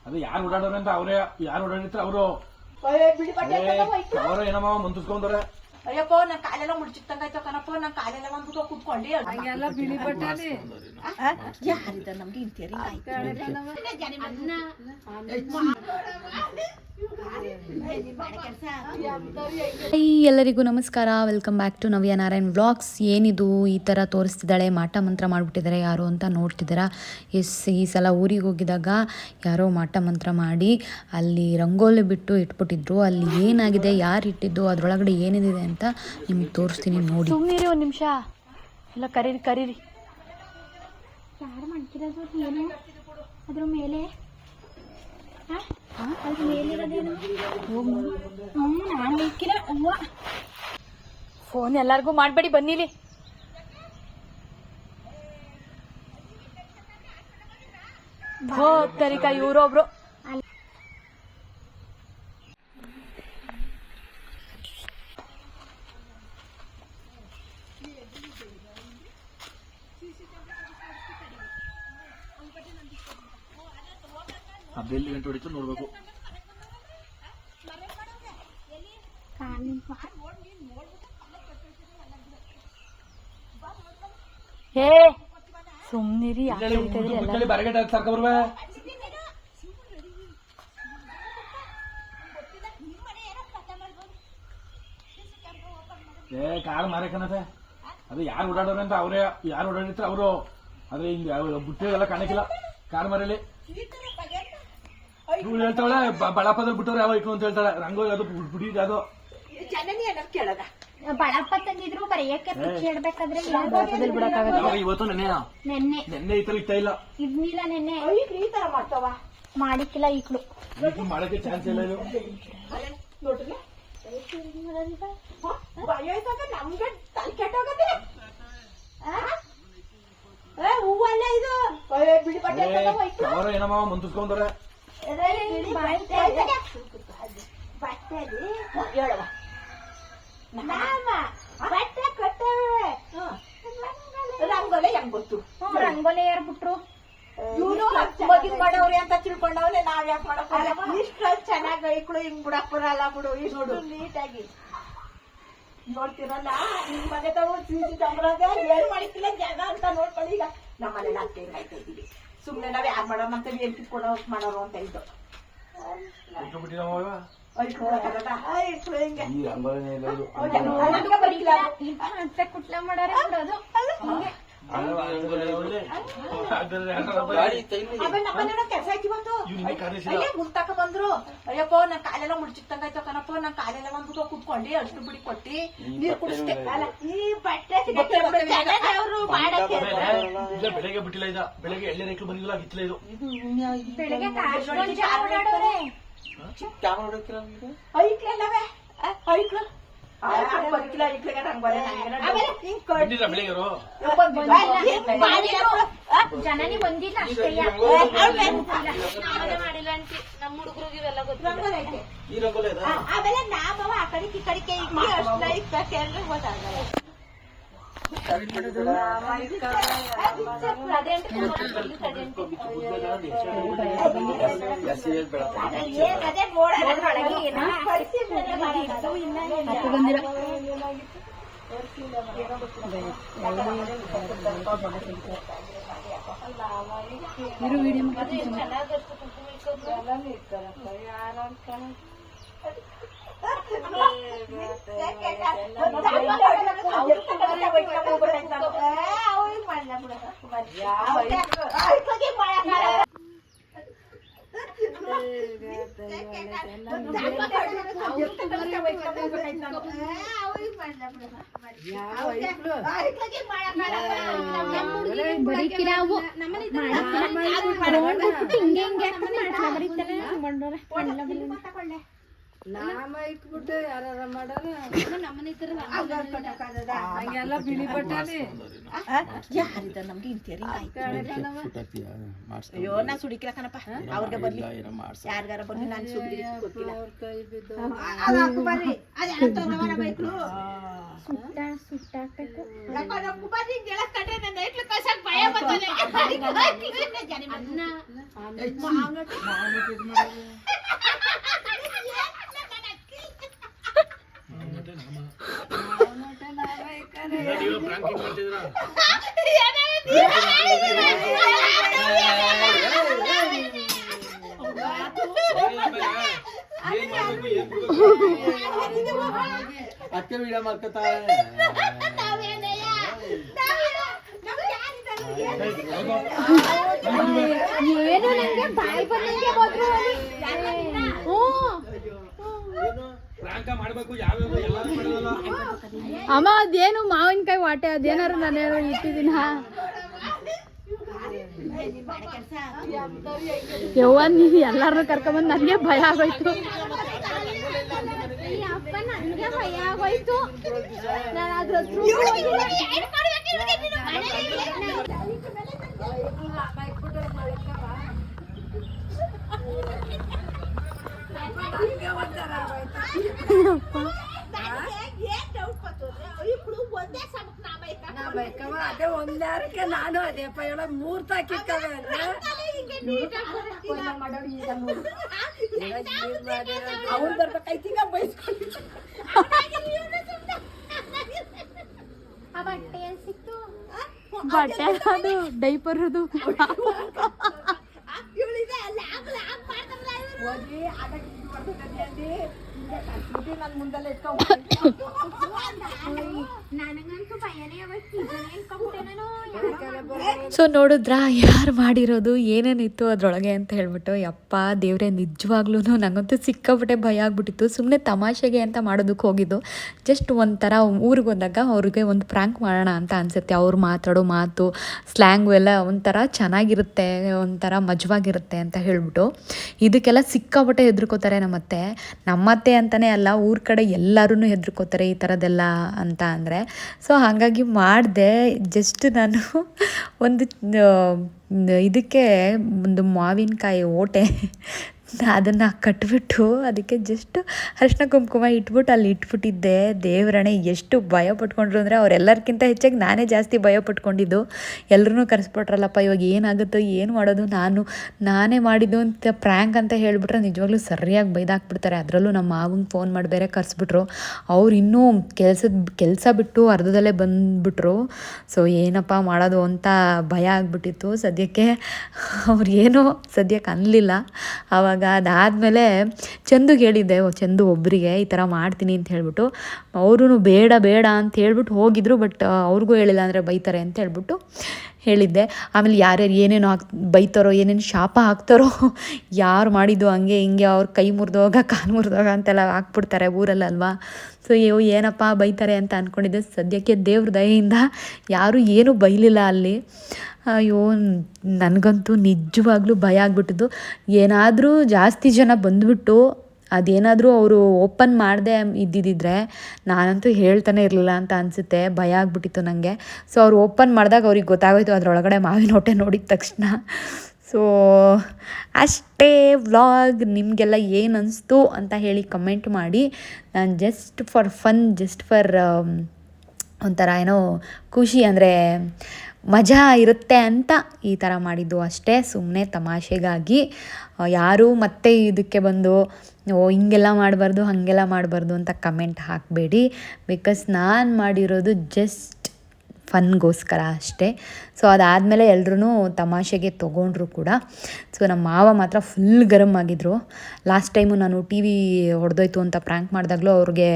ಅದು ಯಾರು ಓಡಾಡೋರು ಅಂತ ಅವರೇ ಯಾರು ಓಡಾಡಿರ್ತಾರೆ ಅವರು ಅವರ ಏನಮ್ಮ ಮುಂದಿಸ್ಕೊಂಡ್ರೆ ಅಯ್ಯಪ್ಪ ನನ್ ಕಾಲೆಲ್ಲ ಮುಡ್ಚಿಕ್ತಂಗಾಯ್ತು ಕಣಪ್ಪ ನನ್ ಕಾಲೆಲ್ಲ ಬಂದ್ಬಿಟ್ಟು ಕೂತ್ಕೊಂಡಿ ಹಂಗೆಲ್ಲ ಬಿಳಿ ಬಟ್ಟೆ ಯಾರಿದ ನಮ್ಗೆ ಇಂತೀರಿ ಎಲ್ಲರಿಗೂ ನಮಸ್ಕಾರ. Welcome back to Navya Narayan vlogs. ಏನಿದು ಈ ಥರ ತೋರಿಸ್ತಿದ್ದಾಳೆ, ಮಾಟ ಮಂತ್ರ ಮಾಡಿಬಿಟ್ಟಿದ್ದಾರೆ ಯಾರು ಅಂತ ನೋಡ್ತಿದ್ದೀರಾ. ಈ ಸಲ ಊರಿಗೆ ಹೋಗಿದಾಗ ಯಾರೋ ಮಾಟ ಮಂತ್ರ ಮಾಡಿ ಅಲ್ಲಿ ರಂಗೋಲಿ ಬಿಟ್ಟು ಇಟ್ಬಿಟ್ಟಿದ್ರು. ಅಲ್ಲಿ ಏನಾಗಿದೆ, ಯಾರು ಇಟ್ಟಿದ್ದು, ಅದರೊಳಗಡೆ ಏನಿದೆ ಅಂತ ನಿಮ್ಗೆ ತೋರಿಸ್ತೀನಿ ನೋಡಿ. ಸುಮ್ಮನಿರಿ ಒಂದು ನಿಮಿಷ, ಎಲ್ಲ ಕರೀರಿ. ಯಾರು ಮಾಡ್ತಿರೋದು ಏನು ಅದ್ರ ಮೇಲೆ? ಅದ್ರ ಮೇಲಿರೋದೇನು? ನಾನು ಬೇಕಿಲ್ಲ. ಅವ್ವ ಫೋನ್ ಎಲ್ಲರಿಗೂ ಮಾಡಬೇಡಿ, ಬನ್ನಿಲಿ. ತರಿಕ ಇವ್ರೊಬ್ರು ಬೆಲ್ಲಿ ಗಂಟೆ ಹೊಡಿತು ನೋಡ್ಬೇಕು. ಹೇ ಸುಮ್ನಿರಿ, ಬರಗಡೆ ಸರ್ಕ ಬರ್ವೆ. ಕಾರ್ ಮಾರಕನತೆ ಅದು ಯಾರು ಓಡಾಡೋರು ಅಂತ ಅವರೇ ಯಾರು ಓಡಾಡಿರ್ತಾರೆ ಅವರು. ಆದ್ರೆ ಹಿಂಗ ಬುಟ್ಟಿಗೆಲ್ಲ ಕಾಣಕ್ಕಿಲ್ಲ ಕಾರ್ ಮರಲ್ಲಿ. ಇವಳು ಹೇಳ್ತಾಳೆ ಬಳಪದಲ್ಲಿ ಬಿಟ್ಟವ್ರು ಯಾವ ಇಟ್ಲು ಅಂತ ಹೇಳ್ತಾಳೆ. ರಂಗೋಲಿ ಅದು ಬುಡಿ ಅದು ಬಳಪ ತಂದಿದ್ರು ಬರೆಯಕ್ಕೆ ಹೇಳ್ಬೇಕಾದ್ರೆ ಇವತ್ತು ನೆನ್ನೆ ಈ ತರ ಇತ್ತ ಇಲ್ಲ ಇದ್ನಿಲ್ಲ. ನೆನ್ನೆ ಈ ತರ ಮಾಡ್ತಾವ ಮಾಡಿಕ್ಕಿಲ್ಲ ಈಕ್ಳು ಮಾಡಕ್ಕೆ ಚಾನ್ಸ್ ಇಲ್ಲ. ಇದು ನೋಡ್ರಿ ನಮ್ಗೆ ತಲೆ ಕೆಟ್ಟೋಗದೆ ಹೂವಲ್ಲ ಇದು ಬಿಳಿ ಬಟ್ಟೆ ಅವರ ಏನಮ್ಮ ಮುಂದಿಸ್ಕೊಂಡ್ರೆ ಹೇಳವ ಬಟ್ಟೆ ಕಟ್ಟವೆ ರಂಗೋಲೆ ಹೆಂಗ್ ಗೊತ್ತು? ರಂಗೋಲಿ ಯಾರು ಬಿಟ್ರು? ಇವ್ರು ಮಗಿನ್ ಮಾಡವ್ರಿ ಅಂತ ತಿಳ್ಕೊಂಡವ್ರೆ. ನಾವ್ ಯಾಕೆ ಮಾಡಕ್ ಇಷ್ಟೊಂದು ಚೆನ್ನಾಗಿ ಐಕ್ಳು ಹಿಂಗ್ ಬಿಡಕ್ ಬರಲ್ಲ ಬಿಡು. ಇಷ್ಟು ನೀಟಾಗಿ ನೋಡ್ತಿರಲ್ಲ ನಿಮ್ ಮನೆ ತಗೋ ಸೀಸಿ ತಗೊಳದೆ ಏನ್ ಮಾಡಿಕ್ಕಿಲ್ಲ ಜನ ಅಂತ ನೋಡ್ಕೊಳ್ಳಿ. ಈಗ ನಮ್ಮ ಮನೇಲಿ ಅತ್ತೆ ಕಾಯ್ತಾ ಇದ್ದೀವಿ. ಸುಮ್ನೆ ನಾವ್ ಯಾರು ಮಾಡೋಣ ಅಂತ ಏನ್ ಕಿತ್ಕೊಡೋ ಮಾಡೋರು ಅಂತ ಇದ್ದು ಕುಟ್ಲ ಮಾಡಾರೆ ಬಿಡೋದು. ಕೆಲಸ ಐತಿ ಮುಲ್ತಾಕ ಬಂದ್ರು. ಅಯ್ಯಪ್ಪ ನನ್ ಕಾಲೆಲ್ಲ ಮುಡ್ಚಿಕ್ತಂಗಾಯ್ತು ಕಣಪ್ಪ ನನ್ ಕಾಲೆಲ್ಲ ಬಂದ್ಬಿಟ್ಟು ಕೂತ್ಕೊಂಡಿ ಅಷ್ಟು ಬಿಡಿ ಕೊಟ್ಟಿ ನೀರ್ ಕುಡಿಸ್ತೆ. ಈ ಬಟ್ಟೆ ಬೆಳಗ್ಗೆ ಬಿಟ್ಟಿಲ್ಲ. ಇದ ಬೆಳಗ್ಗೆ ಎಳ್ಳೆ ರೇಖೆ ಬಂದಿಲ್ಲ ಗಿಚ್ಚಲ. ಇದು ಬೆಳಗ್ಗೆ ಐಕ್ಲಲ್ಲವೇ ಐಕ್ಳು ಬರ್ಕಿಲ್ಲ. ಐಕ್ಳಿಗೆ ರಂಗೋಲೆ ಬೆಳಿಗ್ಗೆ ಜನನಿ ಬಂದಿಲ್ಲ ಅಷ್ಟೇ. ಮಾಡಿಲ್ಲ ಅಂತಿ ನಮ್ಮ ಹುಡುಗರಿಗೆ ಇವೆಲ್ಲ ಗೊತ್ತಿಲ್ಲ. ಆಮೇಲೆ ನಾಮವ ಆ ಕಡೆಗೆ ಈ ಕಡೆಗೆ ಅಷ್ಟು ಗೊತ್ತಾಗಲ್ಲ. ನಾಮ ಇಟ್ಬಿಟ್ಟು ಯಾರ ಮಾಡಾರ ಹಂಗೆಲ್ಲ ಬಿಳಿ ಬಟ್ಟೆ ಯಾರಿದ ನಮ್ಗೆ ಇಂತೀರಿ ಅಯ್ಯೋ ನಾ ಸುಡಿಕಿಲ್ಲ ಕಣಪ್ಪ. ಅವ್ರಿಗೆ ಬರ್ಲಿ ಯಾರಿಗಾರ ಬರ್ಲಿ ನಾನು ಸುಡಿ ಗೊತ್ತಿಲ್ಲ. ಬರ್ರಿ ಸುಟ್ಟಾಕ್ಬೇಕು. ಭಯ ಬರ್ತದೆ. ಅಕ್ಕೆ ವಿಡಿಯೋ ಮಾಡ್ಕೊತಾಳೆ. ಏನು ನಂಗೆ ಬಾಯಿ ಬಂದಂಗೆ ಹೋದ್ರು ಪ್ರಾಂಕ ಮಾಡ್ಬೇಕು ಯಾವ್ಯಾವ ಎಲ್ಲಾರು ಮಾಡೋದಲ್ಲ. ಅಮ್ಮ ಅದೇನು ಮಾವಿನಕಾಯಿ ವಾಟೆ ಅದೇನಾರು ನಾನು ಇಟ್ಟಿದ್ದೀನ ಯವ್ವ ನೀವು ಎಲ್ಲಾರನ್ನೂ ಕರ್ಕೊಂಬಂದು ನನಗೆ ಭಯ ಆಗೋಯ್ತು. ಅಪ್ಪ ನನಗೆ ಭಯ ಆಗೋಯ್ತು. ನಾನು ಅದ್ರ ಅದೇ ಒಂದಾರಕ್ಕೆ ನಾನು ಅದೇ ಹೇಳ 3 ತಾಕಿಕ್ಕವೆ ಅವ್ರು ಬರ್ಬೇಕೈತೀಗ ಬೈಸ್ಕೊಂಡು ಬಟ್ಟೆ ಅದು ಡೈಪರ್ ಅದು ನನ್ನ ಮುಂದೆಲ್ಲ ಸೊ ನೋಡಿದ್ರಾ ಯಾರು ಮಾಡಿರೋದು ಏನೇನಿತ್ತು ಅದರೊಳಗೆ ಅಂತ ಹೇಳ್ಬಿಟ್ಟು, ಯಪ್ಪ ದೇವ್ರೆ ನಿಜವಾಗ್ಲೂ ನನಗಂತೂ ಸಿಕ್ಕಾಬಿಟ್ಟೆ ಭಯ ಆಗ್ಬಿಟ್ಟಿತ್ತು. ಸುಮ್ಮನೆ ತಮಾಷೆಗೆ ಅಂತ ಮಾಡೋದಕ್ಕೆ ಹೋಗಿದ್ದು. ಜಸ್ಟ್ ಒಂಥರ ಊರಿಗೆ ಹೋದಾಗ ಅವ್ರಿಗೆ ಒಂದು ಪ್ರ್ಯಾಂಕ್ ಮಾಡೋಣ ಅಂತ ಅನಿಸುತ್ತೆ. ಅವ್ರು ಮಾತಾಡೋ ಮಾತು ಸ್ಲ್ಯಾಂಗು ಎಲ್ಲ ಒಂಥರ ಚೆನ್ನಾಗಿರುತ್ತೆ, ಒಂಥರ ಮಜವಾಗಿರುತ್ತೆ ಅಂತ ಹೇಳ್ಬಿಟ್ಟು ಇದಕ್ಕೆಲ್ಲ ಸಿಕ್ಕಾಬಿಟ್ಟೆ ಹೆದರ್ಕೋತಾರೆ ನಮ್ಮತ್ತೆ ಅಂತಲೇ ಅಲ್ಲ, ಊರ ಕಡೆ ಎಲ್ಲರೂ ಹೆದರ್ಕೋತಾರೆ ಈ ಥರದ್ದೆಲ್ಲ ಅಂತ ಅಂದರೆ. ಸೊ ಹಾಗಾಗಿ ಮಾಡಿದೆ. ಜಸ್ಟ್ ನಾನು ಒಂದು ಇದಕ್ಕೆ ಒಂದು ಮಾವಿನಕಾಯಿ ಓಟೆ ಅದನ್ನು ಕಟ್ಬಿಟ್ಟು ಅದಕ್ಕೆ ಜಸ್ಟ್ ಅರಿಶಿನ ಕುಂಕುಮ ಇಟ್ಬಿಟ್ಟು ಅಲ್ಲಿ ಇಟ್ಬಿಟ್ಟಿದ್ದೆ. ದೇವರಣೆ ಎಷ್ಟು ಭಯ ಪಟ್ಕೊಂಡ್ರು ಅಂದರೆ ಅವರೆಲ್ಲರಿಗಿಂತ ಹೆಚ್ಚಾಗಿ ನಾನೇ ಜಾಸ್ತಿ ಭಯ ಪಟ್ಕೊಂಡಿದ್ದು. ಎಲ್ಲರೂ ಕರೆಸ್ಬಿಟ್ರಲ್ಲಪ್ಪ ಇವಾಗ ಏನಾಗುತ್ತೋ ಏನು ಮಾಡೋದು, ನಾನೇ ಮಾಡಿದ್ದು ಅಂತ ಪ್ರ್ಯಾಂಕ್ ಅಂತ ಹೇಳಿಬಿಟ್ರೆ ನಿಜವಾಗ್ಲೂ ಸರಿಯಾಗಿ ಬೈದಾಕ್ಬಿಡ್ತಾರೆ. ಅದರಲ್ಲೂ ನಮ್ಮ ಮಾವಂಗೆ ಫೋನ್ ಮಾಡಿ ಬೇರೆ ಕರೆಸ್ಬಿಟ್ರು. ಅವ್ರು ಇನ್ನೂ ಕೆಲಸ ಬಿಟ್ಟು ಅರ್ಧದಲ್ಲೇ ಬಂದುಬಿಟ್ರು. ಸೊ ಏನಪ್ಪ ಮಾಡೋದು ಅಂತ ಭಯ ಆಗಿಬಿಟ್ಟಿತ್ತು. ಸದ್ಯಕ್ಕೆ ಅವ್ರು ಏನೋ ಸದ್ಯಕ್ಕೆ ಅನ್ನಲಿಲ್ಲ. ಆವಾಗ ಅದಾದಮೇಲೆ ಚಂದುಗೆ ಹೇಳಿದ್ದೆ, ಚಂದು ಒಬ್ಬರಿಗೆ ಈ ಥರ ಮಾಡ್ತೀನಿ ಅಂತ ಹೇಳ್ಬಿಟ್ಟು. ಅವರು ಬೇಡ ಅಂತ ಹೇಳ್ಬಿಟ್ಟು ಹೋಗಿದ್ರು. ಬಟ್ ಅವ್ರಿಗೂ ಹೇಳಿಲ್ಲ ಅಂದರೆ ಬೈತಾರೆ ಅಂತ ಹೇಳ್ಬಿಟ್ಟು ಹೇಳಿದ್ದೆ. ಆಮೇಲೆ ಯಾರ್ಯಾರು ಏನೇನು ಬೈತಾರೋ, ಏನೇನು ಶಾಪ ಹಾಕ್ತಾರೋ, ಯಾರು ಮಾಡಿದ್ದು ಹಂಗೆ ಹಿಂಗೆ ಅವ್ರ ಕೈ ಮುರಿದೋಗ ಕಾಲು ಮುರಿದೋಗ ಅಂತೆಲ್ಲ ಹಾಕ್ಬಿಡ್ತಾರೆ ಊರಲ್ಲಲ್ವಾ. ಸೊ ಏನಪ್ಪ ಬೈತಾರೆ ಅಂತ ಅಂದ್ಕೊಂಡಿದ್ದೆ. ಸದ್ಯಕ್ಕೆ ದೇವ್ರ ದಯೆಯಿಂದ ಯಾರೂ ಏನೂ ಬೈಲಿಲ್ಲ ಅಲ್ಲಿ. ಅಯ್ಯೋ ನನಗಂತೂ ನಿಜವಾಗ್ಲೂ ಭಯ ಆಗ್ಬಿಟ್ಟಿದ್ದು. ಏನಾದರೂ ಜಾಸ್ತಿ ಜನ ಬಂದುಬಿಟ್ಟು ಅದೇನಾದರೂ ಅವರು ಓಪನ್ ಮಾಡದೆ ಇದ್ದಿದ್ದರೆ ನಾನಂತೂ ಹೇಳ್ತಾನೆ ಇರಲಿಲ್ಲ ಅಂತ ಅನಿಸುತ್ತೆ. ಭಯ ಆಗ್ಬಿಟ್ಟಿತ್ತು ನನಗೆ. ಸೊ ಅವ್ರು ಓಪನ್ ಮಾಡಿದಾಗ ಅವ್ರಿಗೆ ಗೊತ್ತಾಗೋಯ್ತು ಅದರೊಳಗಡೆ ಮಾವಿನ ಹೊಟ್ಟೆ ನೋಡಿದ ತಕ್ಷಣ. ಸೊ ಅಷ್ಟೇ ವ್ಲಾಗ್. ನಿಮಗೆಲ್ಲ ಏನು ಅನಿಸ್ತು ಅಂತ ಹೇಳಿ ಕಮೆಂಟ್ ಮಾಡಿ. ನಾನು just for fun, just for ಒಂಥರ ಏನೋ ಖುಷಿ ಅಂದರೆ ಮಜಾ ಇರುತ್ತೆ ಅಂತ ಈ ಥರ ಮಾಡಿದ್ದು ಅಷ್ಟೇ, ಸುಮ್ಮನೆ ತಮಾಷೆಗಾಗಿ. ಯಾರೂ ಮತ್ತೆ ಇದಕ್ಕೆ ಬಂದು ಹಿಂಗೆಲ್ಲ ಮಾಡಬಾರ್ದು ಹಾಗೆಲ್ಲ ಮಾಡಬಾರ್ದು ಅಂತ ಕಮೆಂಟ್ ಹಾಕಬೇಡಿ. ಬಿಕಾಸ್ ನಾನು ಮಾಡಿರೋದು ಜಸ್ಟ್ ಫನ್ಗೋಸ್ಕರ ಅಷ್ಟೇ. ಸೊ ಅದಾದಮೇಲೆ ಎಲ್ಲರೂ ತಮಾಷೆಗೆ ತೊಗೊಂಡ್ರು ಕೂಡ. ಸೊ ನಮ್ಮ ಮಾವ ಮಾತ್ರ ಫುಲ್ ಗರಮ್ ಆಗಿದ್ರು. ಲಾಸ್ಟ್ ಟೈಮು ನಾನು ಟಿ ವಿ ಹೊಡೆದೋಯ್ತು ಅಂತ ಪ್ರ್ಯಾಂಕ್ ಮಾಡಿದಾಗಲೂ ಅವ್ರಿಗೆ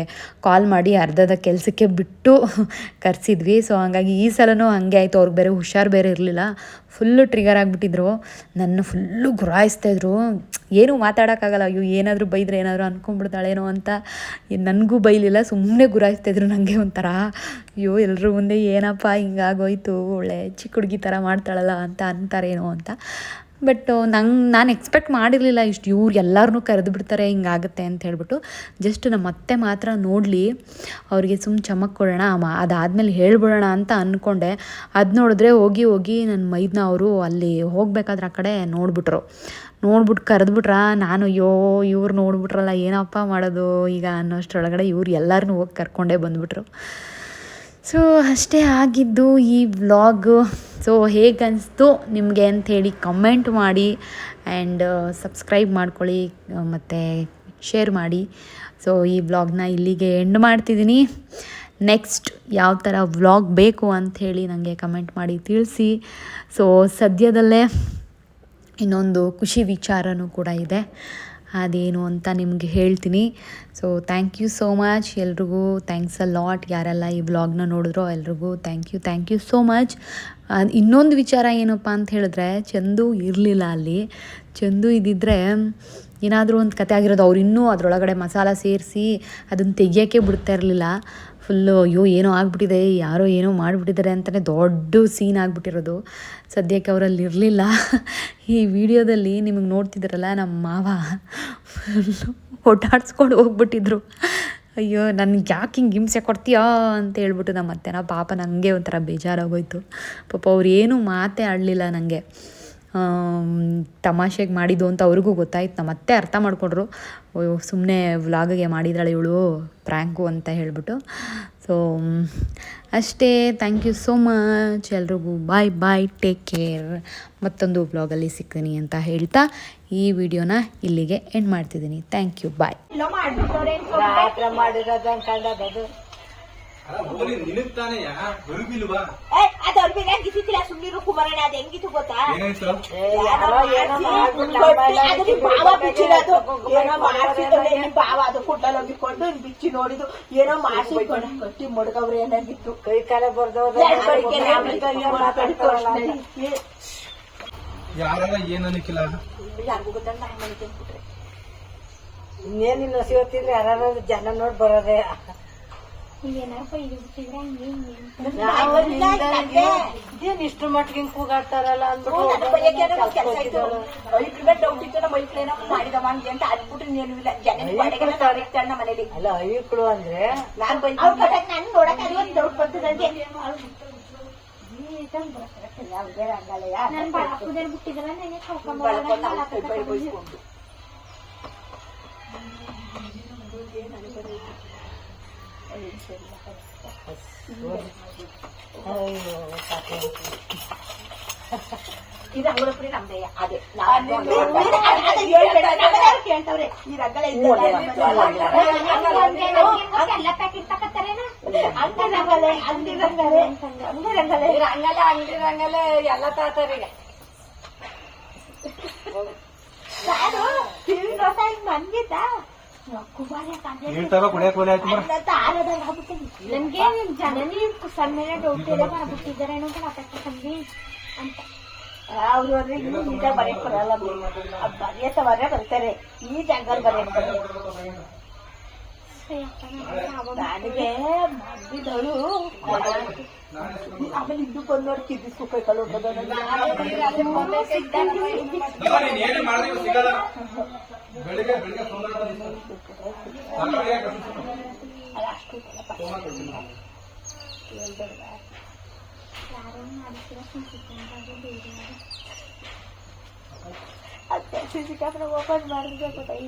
ಕಾಲ್ ಮಾಡಿ ಅರ್ಧದ ಕೆಲಸಕ್ಕೆ ಬಿಟ್ಟು ಕರೆಸಿದ್ವಿ. ಸೊ ಹಾಗಾಗಿ ಈ ಸಲನೂ ಹಾಗೆ ಆಯಿತು. ಅವ್ರಿಗೆ ಬೇರೆ ಹುಷಾರು ಬೇರೆ ಇರಲಿಲ್ಲ. ಫುಲ್ಲು ಟ್ರಿಗರ್ ಆಗಿಬಿಟ್ಟಿದ್ರು. ನನ್ನ ಫುಲ್ಲು ಗುರಾಯಿಸ್ತಾಯಿದ್ರು. ಏನೂ ಮಾತಾಡೋಕ್ಕಾಗಲ್ಲ. ಅಯ್ಯೋ ಏನಾದರೂ ಬೈದರೆ ಏನಾದರೂ ಅಂದ್ಕೊಂಡ್ಬಿಡ್ತಾಳೇನೋ ಅಂತ ನನಗೂ ಬೈಲಿಲ್ಲ, ಸುಮ್ಮನೆ ಗುರಾಯಿಸ್ತಾಯಿದ್ರು. ನನಗೆ ಒಂಥರ ಅಯ್ಯೋ ಎಲ್ಲರೂ ಮುಂದೆ ಏನಪ್ಪ ಹಿಂಗಾಗೋಯ್ತು, ಒಳ್ಳೆ ಚಿಕ್ಕ ಹುಡುಗಿ ಥರ ಮಾಡ್ತಾಳಲ್ಲ ಅಂತ ಅಂತಾರೇನೋ ಅಂತ. ಬಟ್ ನಾನು ಎಕ್ಸ್ಪೆಕ್ಟ್ ಮಾಡಿರಲಿಲ್ಲ ಇವ್ರು ಎಲ್ಲರೂ ಕರೆದು ಬಿಡ್ತಾರೆ ಹಿಂಗಾಗುತ್ತೆ ಅಂತ ಹೇಳ್ಬಿಟ್ಟು. ಜಸ್ಟ್ ನಮ್ಮ ಅತ್ತೆ ಮಾತ್ರ ನೋಡಲಿ, ಅವ್ರಿಗೆ ಚಮಕ್ ಕೊಡೋಣ, ಅದಾದಮೇಲೆ ಹೇಳ್ಬಿಡೋಣ ಅಂತ ಅಂದ್ಕೊಂಡೆ. ಅದು ನೋಡಿದ್ರೆ ಹೋಗಿ ನನ್ನ ಮೈದನ ಅವರು ಅಲ್ಲಿ ಹೋಗ್ಬೇಕಾದ್ರೆ ಆ ಕಡೆ ನೋಡ್ಬಿಟ್ಟು ಕರೆದ್ಬಿಟ್ರ. ನಾನು ಇವ್ರು ನೋಡ್ಬಿಟ್ರಲ್ಲ ಏನಪ್ಪ ಮಾಡೋದು ಈಗ ಅನ್ನೋಷ್ಟರೊಳಗಡೆ ಇವ್ರು ಎಲ್ಲರನ್ನೂ ಹೋಗಿ ಕರ್ಕೊಂಡೇ ಬಂದುಬಿಟ್ರು. ಸೊ ಅಷ್ಟೇ ಆಗಿದ್ದು ಈ ವ್ಲಾಗು. ಸೊ ಹೇಗೆ ಅನಿಸ್ತು ನಿಮಗೆ ಅಂಥೇಳಿ ಕಮೆಂಟ್ ಮಾಡಿ ಆ್ಯಂಡ್ ಸಬ್ಸ್ಕ್ರೈಬ್ ಮಾಡ್ಕೊಳ್ಳಿ ಮತ್ತು ಶೇರ್ ಮಾಡಿ. ಸೊ ಈ ವ್ಲಾಗ್ನ ಇಲ್ಲಿಗೆ ಎಂಡ್ ಮಾಡ್ತಿದ್ದೀನಿ. ನೆಕ್ಸ್ಟ್ ಯಾವ ಥರ ವ್ಲಾಗ್ ಬೇಕು ಅಂಥೇಳಿ ನನಗೆ ಕಮೆಂಟ್ ಮಾಡಿ ತಿಳಿಸಿ. ಸೊ ಸದ್ಯದಲ್ಲೇ ಇನ್ನೊಂದು ಖುಷಿ ವಿಚಾರನೂ ಕೂಡ ಇದೆ, ಅದೇನು ಅಂತ ನಿಮಗೆ ಹೇಳ್ತೀನಿ. So thank you so much ಎಲ್ರಿಗೂ. ಥ್ಯಾಂಕ್ಸ್ ಅ ಲಾಟ್ ಯಾರೆಲ್ಲ ಈ ವ್ಲಾಗ್ನ ನೋಡಿದ್ರೋ ಎಲ್ರಿಗೂ ಥ್ಯಾಂಕ್ ಯು ಸೋ ಮಚ್. ಇನ್ನೊಂದು ವಿಚಾರ ಏನಪ್ಪ ಅಂತ ಹೇಳಿದ್ರೆ, ಚಂದು ಇರಲಿಲ್ಲ ಅಲ್ಲಿ. ಚಂದು ಇದ್ದಿದ್ದರೆ ಏನಾದರೂ ಒಂದು ಕತೆ ಆಗಿರೋದು. ಅವ್ರು ಇನ್ನೂ ಅದರೊಳಗಡೆ ಮಸಾಲ ಸೇರಿಸಿ ಅದನ್ನು ತೆಗಿಯೋಕ್ಕೆ ಬಿಡ್ತಾ ಇರಲಿಲ್ಲ. ಫುಲ್ಲು ಅಯ್ಯೋ ಏನೋ ಆಗ್ಬಿಟ್ಟಿದೆ, ಯಾರೋ ಏನೋ ಮಾಡಿಬಿಟ್ಟಿದ್ದಾರೆ ಅಂತಲೇ ದೊಡ್ಡ ಸೀನ್ ಆಗಿಬಿಟ್ಟಿರೋದು. ಸದ್ಯಕ್ಕೆ ಅವರಲ್ಲಿ ಇರಲಿಲ್ಲ. ಈ ವಿಡಿಯೋದಲ್ಲಿ ನಿಮಗೆ ನೋಡ್ತಿದ್ದೀರಲ್ಲ, ನಮ್ಮ ಮಾವ ಫುಲ್ಲು ಓಡಾಡ್ಸ್ಕೊಂಡು ಹೋಗ್ಬಿಟ್ಟಿದ್ರು. ಅಯ್ಯೋ ನನಗೆ ಯಾಕೆ ಹಿಂಗೆ ಹಿಂಸೆ ಕೊಡ್ತೀಯಾ ಅಂತ ಹೇಳ್ಬಿಟ್ಟು ನಮ್ಮ ಅತ್ತೆನ ಪಾಪ ನನಗೆ ಒಂಥರ ಬೇಜಾರಾಗೋಯ್ತು. ಪಾಪ ಅವ್ರು ಏನೂ ಮಾತೇ ಆಡಲಿಲ್ಲ ನನಗೆ. ತಮಾಷೆಗೆ ಮಾಡಿದ್ದು ಅಂತ ಅವ್ರಿಗೂ ಗೊತ್ತಾಯ್ತು. ನಮ್ಮ ಅತ್ತೆ ಅರ್ಥ ಮಾಡಿಕೊಂಡ್ರು, ಸುಮ್ಮನೆ ವ್ಲಾಗಿಗೆ ಮಾಡಿದ್ದಾಳೆ ಇವಳು ಪ್ರ್ಯಾಂಕು ಅಂತ ಹೇಳ್ಬಿಟ್ಟು. ಸೊ ಅಷ್ಟೇ. ಥ್ಯಾಂಕ್ ಯು ಸೋ ಮಚ್ ಎಲ್ರಿಗೂ. Bye take care. ಮತ್ತೊಂದು ವ್ಲಾಗಲ್ಲಿ ಸಿಗ್ತೀನಿ ಅಂತ ಹೇಳ್ತಾ ಈ ವಿಡಿಯೋನ ಇಲ್ಲಿಗೆ ಎಂಡ್ ಮಾಡ್ತಿದ್ದೀನಿ. Thank you. ಬಾಯ್. ರಾತ್ರಿ ಮಾಡಿರೋದು ಅನ್ಕೊಂಡದು ನಿನಗ್ ತಾನೇ ಬರುಗಿಲ್ವಾ? ಅದು ಅರ್ಬಿನ ಗಿಸಿತಿಲ್ಲ, ಸುಮ್ಮನಿರು ಕುಮಾರಣ್ಣ. ಅದು ಹೆಂಗಿತ್ತು ಗೊತ್ತಾ? ಬಾವ ಬಿಚ್ಚಿರೋದು ಏನೋ ಮಾಡ್ಸಿದ್ದು. ಬಾವ ಅದು ಕುಟ್ಟಲ್ಲಿ ಹೋಗಿಕೊಂಡು ಬಿಚ್ಚಿ ನೋಡಿದ್ದು ಏನೋ ಮಾಡ್ಸಿಕೊಂಡು ಕಟ್ಟಿ ಮಡ್ಗವ್ರೆ ಏನಾಗಿತ್ತು. ಕೈ ಕಾಲ ಬರ್ದವ್ರು ಯಾರೆಲ್ಲ ಏನ್ ಅನ್ನಕ್ಕಿಲ್ಲ. ಯಾರಿಗೂ ಗೊತ್ತಲ್ಲ ನಮ್ಮ ಮನೆಗೆ ಅಂದ್ಬಿಟ್ರೆ ಇನ್ನೇನಿಲ್ಲ ಸಿಗುತ್ತಿದ್ರೆ ಯಾರು ಜನ ನೋಡಿ ಬರೋದೇ. ಇದೇನು ಇಷ್ಟು ಮಟ್ಟಿಗೆ ಕೂಗಾಡ್ತಾರಲ್ಲ ಅಂದ್ಬಿಟ್ಟು ಮಾಡಿದವ ಅಂತ ಅದ್ಬಿಟ್ಟು ಏನಿಲ್ಲ. ಜನ ಮನೇಲಿ ಅಲ್ಲ ಐಕ್ಳು ಅಂದ್ರೆ ನಾನು ನೋಡಕ್ ಡೌಟ್ ಬಂತು ನನಗೆ. ಇದು ಅಂಗುಳಪುರಿ ನಮ್ದೇ. ಅದೇ ಕೇಳ್ತವ್ರೆ ಈ ರಗ್ಗಳ ಎಲ್ಲ ಪ್ಯಾಕೆಟ್ ತಕತ್ತಾರೇನ ಅಂಗಲೆ ಎಲ್ಲ ತಾತಾರೀಗ ಮನ್ಗಿದ್ದ ಹೇಳ್ತಾರ ಕುಡಿಯಕ್ ಒಲೆ ಆಯ್ತು. ನನ್ಗೆ ಜನನಿ ಸಣ್ಣ ಡೌಟ್ ಎಲ್ಲ ಮಾಡ್ಬಿಟ್ಟಿದ್ದಾರೆ ಅಂತ ಅವ್ರು ಈಗ ಬರೆಯಕ್ ಬರಲ್ಲ. ಬರೆಯತ್ತವರೇ ಬರ್ತಾರೆ. ಈ ಜಾಗದಲ್ಲಿ ಬರೆಯಕ್ ಬರಲ್ಲ. ನನಗೆ ಮಗ್ಗಿದಳು ಆಮೇಲೆ ಇದು ಬಂದು ನೋಡಿ ಕಿದ್ದಿಸ್ಕೊ ಕೈ ಕಳು ಅಷ್ಟೇ. ಸಿಸಿ ಕ್ಯಾಮ್ರಾ ಓಪನ್ ಮಾಡಿದ್ರೆ ಗೊತ್ತಾಗಿ